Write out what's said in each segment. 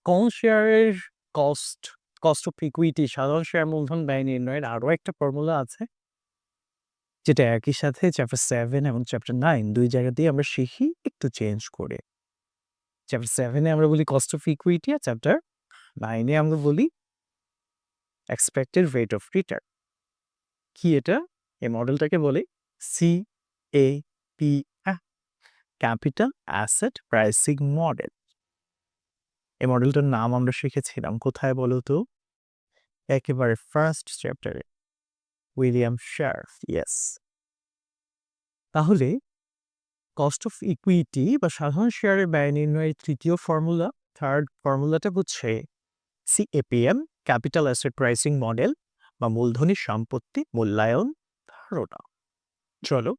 কোন শেয়ারের cost of equity সাধারণ শেয়ার মূলধন ব্যয় নির্ণয়ের আরো একটা ফর্মুলা আছে, যেটা একই সাথে চ্যাপ্টার 7 এবং চ্যাপ্টার 9 দুই জায়গাতেই আমরা শিখি একটু চেঞ্জ করে। চ্যাপ্টার 7 এ আমরা বলি কস্ট অফ ইকুইটি, আর চ্যাপ্টার 9 এ আমরা বলি এক্সপেক্টেড রেট অফ রিটার্ন। কি এটা? এই মডেলটাকে বলে CAPM, capital asset pricing model. এই মডেলটার নাম আমরা শিখেছিলাম কোথায় বলো তো? একেবারে ফার্স্ট চ্যাপ্টারে, উইলিয়াম শার্ফ। ইয়েস। তাহলে কস্ট অফ ইকুইটি বা সাধারণ শেয়ারের ব্যয় নির্ণয়ের তৃতীয় ফর্মুলা, থার্ড ফর্মুলাটা হচ্ছে CAPM, capital asset pricing model বা মূলধনী সম্পত্তি মূল্যায়ন ধারণা। চলো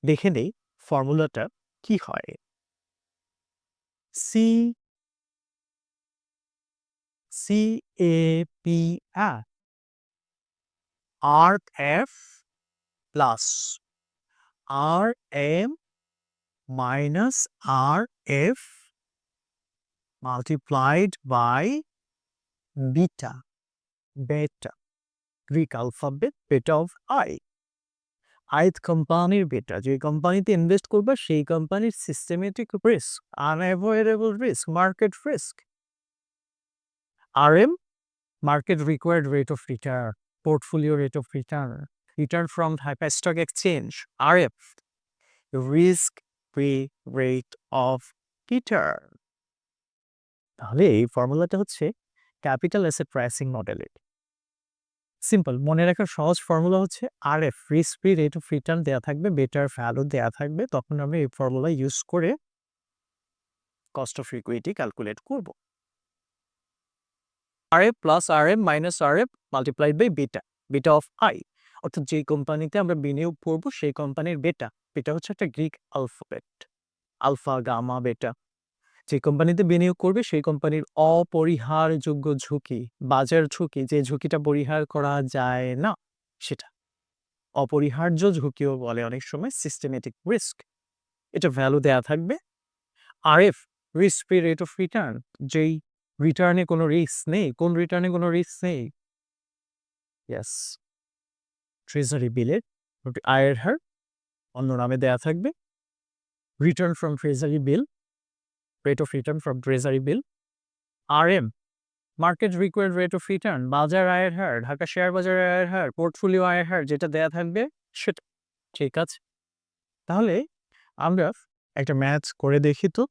দেখে নেই ফর্মুলাটা কি হয়। CAPM RF plus RM minus RF multiplied by beta, Greek alphabet, beta of I. ith কোম্পানির বেটা, যে কোম্পানিতে ইনভেস্ট করবে সেই কোম্পানির systematic risk, unavoidable risk, market risk. RM, market required rate of return, portfolio rate of return, return from hyper stock exchange. RF, risk free rate of return. তাহলে এই ফর্মুলাটা হচ্ছে ক্যাপিটাল অ্যাসেট প্রাইসিং মডেলের। Simple মনে রাখার সহজ formula হচ্ছে RF, risk free rate of return দেওয়া থাকবে, বেটার ভ্যালু দেওয়া থাকবে, তখন আমরা এই ফর্মুলা ইউজ করে কস্ট অফ ইকুইটি ক্যালকুলেট করব। RF plus RM minus RF multiplied by beta of I, অর্থাৎ যে কোম্পানিতে আমরা বিনিয়োগ করব সেই কোম্পানির বেটা হচ্ছে একটা গ্রিক অ্যালফাবেট, আলফা গামা বেটা। যে কোম্পানিতে বিনিয়োগ করবে সেই কোম্পানির অপরিহারযোগ্য ঝুঁকি, বাজার ঝুঁকি, যে ঝুঁকিটা পরিহার করা যায় না সেটা অপরিহার্য ঝুঁকিও বলে অনেক সময়, সিস্টেমেটিক রিস্ক। এটা ভ্যালু দেয়া থাকবে। RF, risk free rate of return, যেই রিটার্নে কোনো রিস্ক নেই। কোন রিটার্নে কোনো রিস্ক নেই? ইয়েস, ট্রেজারি বিলের আয়ের হার, অন্য নামে দেয়া থাকবে return from treasury bill, rate of return from treasury bill. RM, market required rate of return, বাজার আয়ের হার, ঢাকা শেয়ার বাজারের আয়ের হার, পোর্টফোলিও আয়ের হার, যেটা দেয়া থাকবে সেটা। ঠিক আছে, তাহলে আমরা একটা ম্যাথ করে দেখি তো।